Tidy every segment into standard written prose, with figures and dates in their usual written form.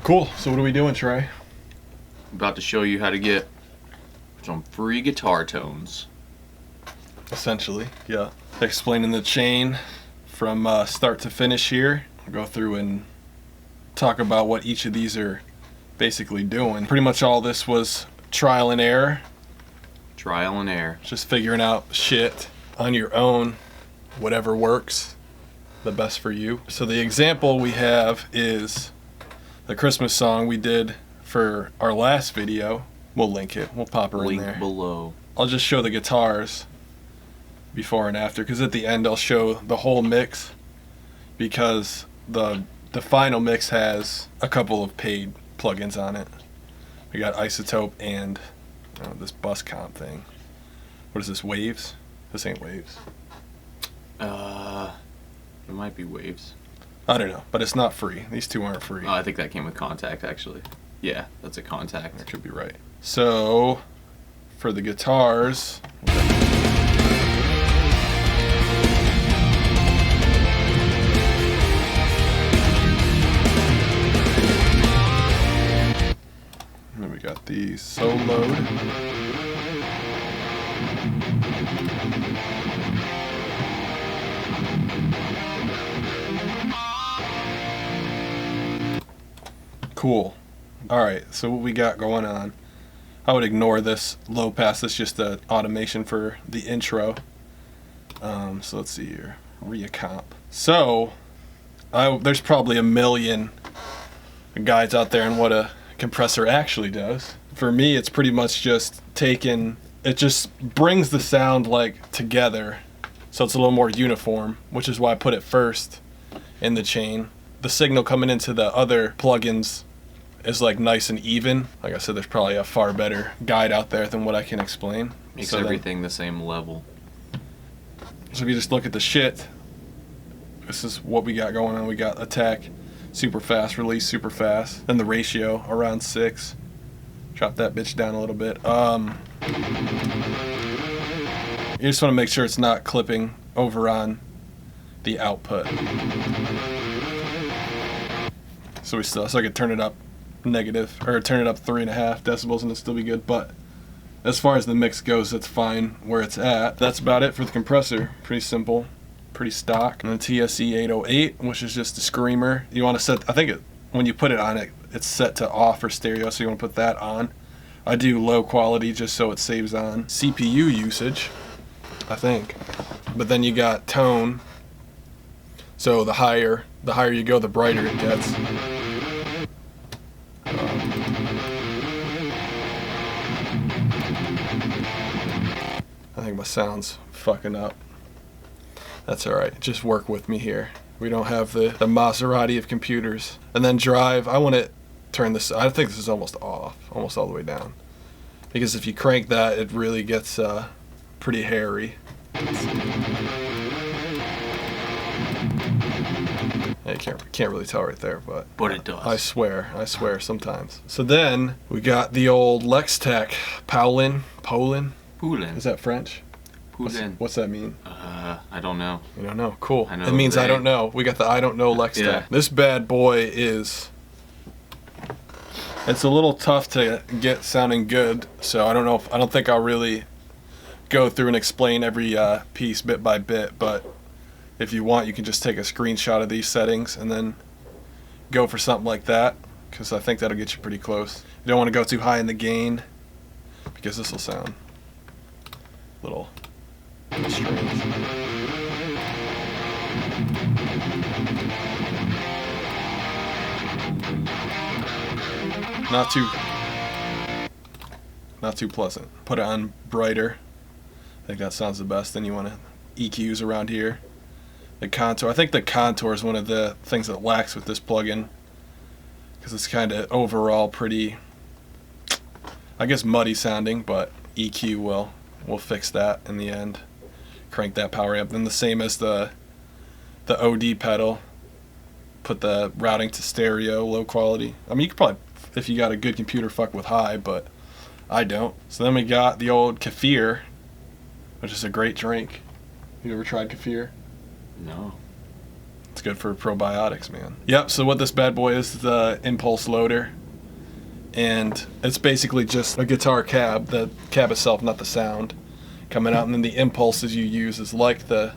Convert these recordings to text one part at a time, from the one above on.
Cool. So what are we doing, Trey? I'm about to show you how to get some free guitar tones. Essentially, yeah. Explaining the chain from start to finish here. I'll go through and talk about what each of these are basically doing. Pretty much all this was trial and error. Trial and error. Just figuring out shit on your own, whatever works the best for you. So the example we have is the Christmas song we did for our last video. We'll link it. We'll pop her in there. Link below. I'll just show the guitars before and after, because at the end I'll show the whole mix, because the final mix has a couple of paid plugins on it. We got Isotope and this bus comp thing. What is this, Waves? This ain't Waves. It might be Waves. I don't know, but it's not free. These two aren't free. Oh, I think that came with Contact, actually. Yeah, that's a Contact. I could be right. So, for the guitars, and then we got the soloed. Cool. Alright, so what we got going on. I would ignore this low pass. It's just an automation for the intro. So let's see here. Recomp. So, there's probably a million guides out there on what a compressor actually does. For me, it's pretty much just it just brings the sound like together, so it's a little more uniform, which is why I put it first in the chain. The signal coming into the other plugins is like nice and even. Like I said, there's probably a far better guide out there than what I can explain. Makes everything the same level. So if you just look at the shit, this is what we got going on. We got attack super fast, release super fast, then the ratio around 6. Drop that bitch down a little bit. You just want to make sure it's not clipping over on the output. So I could turn it up negative, or turn it up 3.5 decibels and it'd still be good. But as far as the mix goes, it's fine where it's at. That's about it for the compressor. Pretty simple, pretty stock. And the TSE 808, which is just a screamer. You want to set, I think when you put it on it, it's set to off or stereo, so you want to put that on. I do low quality just so it saves on CPU usage, I think. But then you got tone. So the higher you go, the brighter it gets. I think my sound's fucking up. That's alright, just work with me here. We don't have the Maserati of computers. And then drive, I want to turn this, I think this is almost off, almost all the way down. Because if you crank that, it really gets pretty hairy. You can't really tell right there, but it does. I swear sometimes. So then we got the old Lextech Poulin. Is that French? Poulin. What's that mean? I don't know. You don't know? Cool. I know it means I don't know. We got the I don't know Lextech. Yeah. This bad boy is. It's a little tough to get sounding good, so I don't think I'll really go through and explain every piece bit by bit, but if you want, you can just take a screenshot of these settings and then go for something like that, because I think that'll get you pretty close. You don't want to go too high in the gain, because this will sound a little strange. Not too pleasant. Put it on brighter. I think that sounds the best. Then you want to EQs around here. The contour. I think the contour is one of the things that lacks with this plugin, because it's kind of overall pretty, I guess, muddy sounding, but EQ will fix that in the end. Crank that power up. Then the same as the OD pedal. Put the routing to stereo, low quality. I mean, you could probably, if you got a good computer, fuck with high, but I don't. So then we got the old kefir, which is a great drink. You ever tried kefir? No. It's good for probiotics, man. Yep, so what this bad boy is the impulse loader. And it's basically just a guitar cab, the cab itself, not the sound, coming out. And then the impulses you use is like the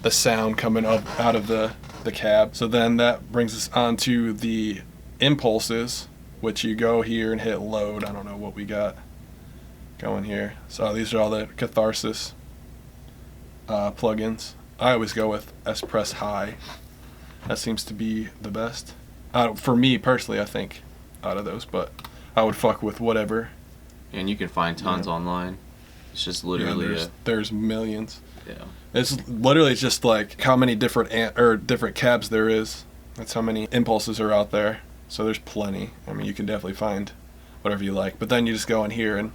sound coming up out of the cab. So then that brings us on to the impulses, which you go here and hit load. I don't know what we got going here. So these are all the Catharsis plugins. I always go with S-Press High. That seems to be the best. For me personally, I think, out of those, but I would fuck with whatever. And you can find tons online. It's just literally there's millions. Yeah. It's literally just like how many different different cabs there is. That's how many impulses are out there. So there's plenty. I mean, you can definitely find whatever you like. But then you just go in here and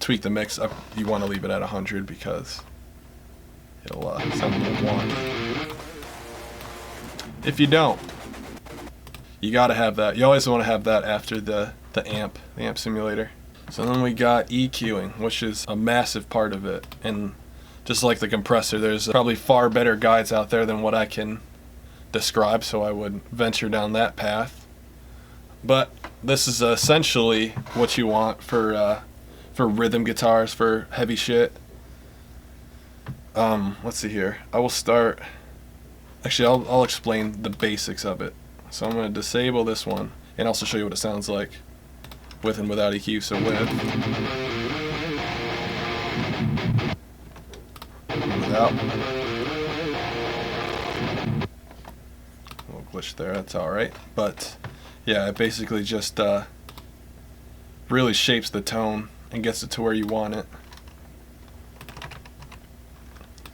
tweak the mix up. You want to leave it at 100 because it'll sound a little wonky. If you don't, you gotta have that. You always want to have that after the amp simulator. So then we got EQing, which is a massive part of it. And just like the compressor, there's probably far better guides out there than what I can describe, so I would venture down that path. But this is essentially what you want for rhythm guitars, for heavy shit. Let's see here. I will start. Actually, I'll explain the basics of it. So I'm going to disable this one and also show you what it sounds like with and without EQ. So with, without. A little glitch there, that's alright. But yeah, it basically just really shapes the tone and gets it to where you want it.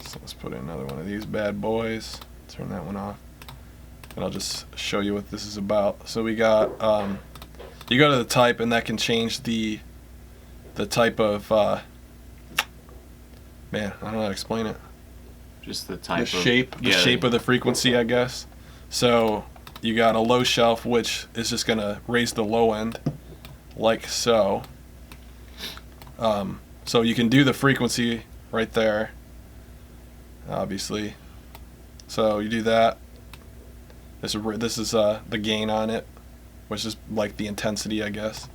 So let's put in another one of these bad boys. Turn that one off. And I'll just show you what this is about. So we got, you go to the type, and that can change the type of, man, I don't know how to explain it. Just the type of shape, the shape of the frequency, I guess. So you got a low shelf, which is just gonna raise the low end, like so. So you can do the frequency right there, obviously. So you do that. This is the gain on it, which is like the intensity, I guess.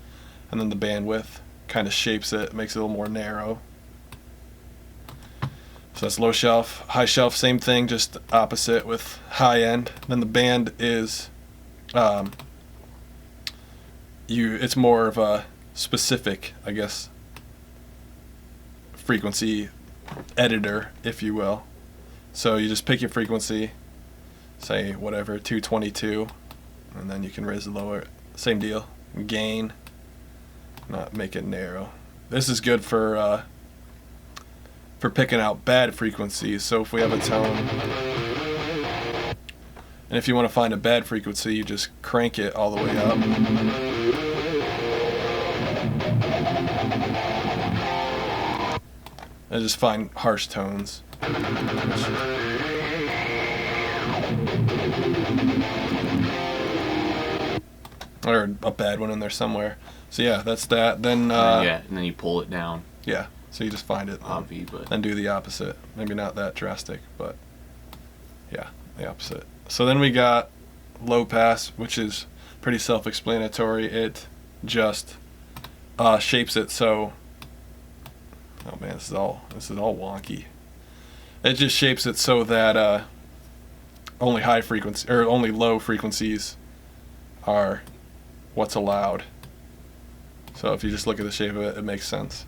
And then the bandwidth kind of shapes it, makes it a little more narrow. So that's low shelf. High shelf, same thing, just opposite with high end. Then the band is, it's more of a specific, I guess, frequency editor, if you will. So you just pick your frequency, say whatever, 222, and then you can raise it lower. Same deal. Gain, not make it narrow. This is good for picking out bad frequencies. So if we have a tone, and if you want to find a bad frequency, you just crank it all the way up. And just find harsh tones. Or a bad one in there somewhere. So yeah, that's that. Then and then you pull it down. Yeah, so you just find it and do the opposite. Maybe not that drastic, but yeah, the opposite. So then we got low pass, which is pretty self-explanatory. It just shapes it so. Oh man, this is all wonky. It just shapes it so that only high frequency or only low frequencies are what's allowed. So if you just look at the shape of it, it makes sense.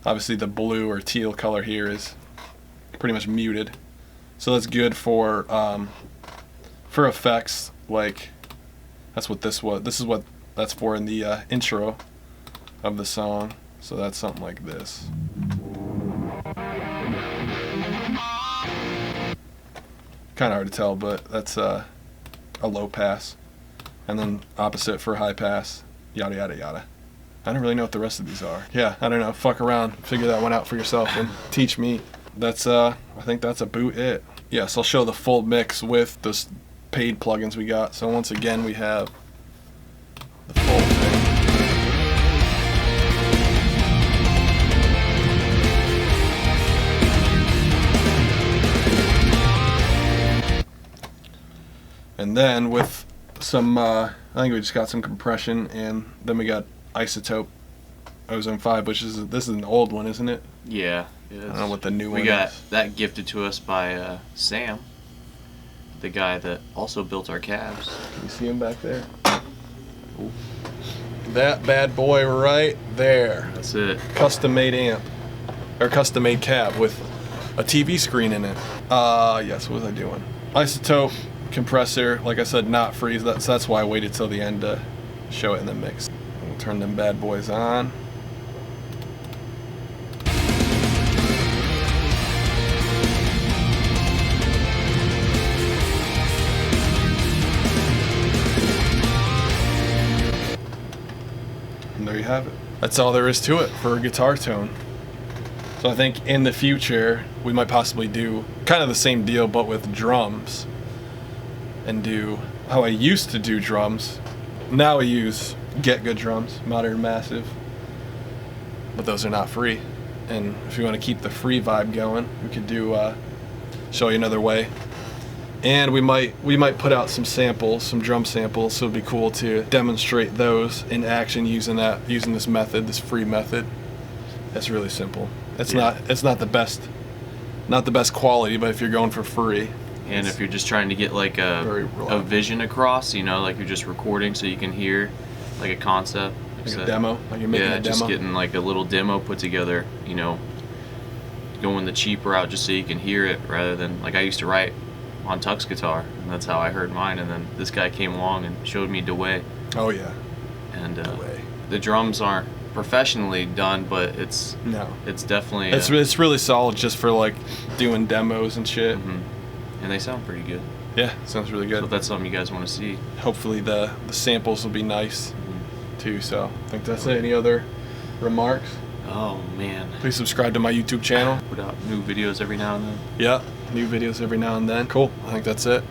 Obviously the blue or teal color here is pretty much muted. So that's good for effects, like that's what this was. This is what that's for in the intro of the song. So that's something like this. Kind of hard to tell, but that's a low pass. And then opposite for high pass, yada yada yada. I don't really know what the rest of these are. Yeah, I don't know. Fuck around, figure that one out for yourself, and teach me. That's I think that's about it. Yeah, so I'll show the full mix with the paid plugins we got. So once again, we have the full thing. And then with some, I think we just got some compression, and then we got isotope ozone 5, which is, this is an old one, isn't it? Yeah. I don't know what the new one We got is. that gifted to us by Sam, the guy that also built our cabs. Can you see him back there? Ooh. That bad boy right there. That's it. Custom made amp, or custom made cab with a TV screen in it. Yes, what was I doing? Isotope, compressor, like I said, not freeze. That's why I waited till the end to show it in the mix. We'll turn them bad boys on. And there you have it. That's all there is to it for a guitar tone. So I think in the future we might possibly do kind of the same deal but with drums, and do how I used to do drums. Now I use Get Good drums, Modern Massive, but those are not free. And if you want to keep the free vibe going, we could do show you another way. And we might put out some samples, some drum samples, so it'd be cool to demonstrate those in action using this method, this free method. That's really simple. It's not the best quality, but if you're going for free, and if you're just trying to get like a vision across, you know, like you're just recording so you can hear like a concept, like a demo, like you're making a demo. Just getting like a little demo put together, you know, going the cheap route just so you can hear it, rather than like I used to write on Tuck's guitar, and that's how I heard mine. And then this guy came along and showed me DeWay. Oh yeah. And the drums aren't professionally done, but it's definitely it's really solid just for like doing demos and shit. And they sound pretty good. Yeah, sounds really good. So if that's something you guys want to see, hopefully the samples will be nice too. So I think that's it. Any other remarks? Oh man, please subscribe to my YouTube channel. Put out new videos every now and then. Yeah, new videos every now and then. Cool. I think that's it.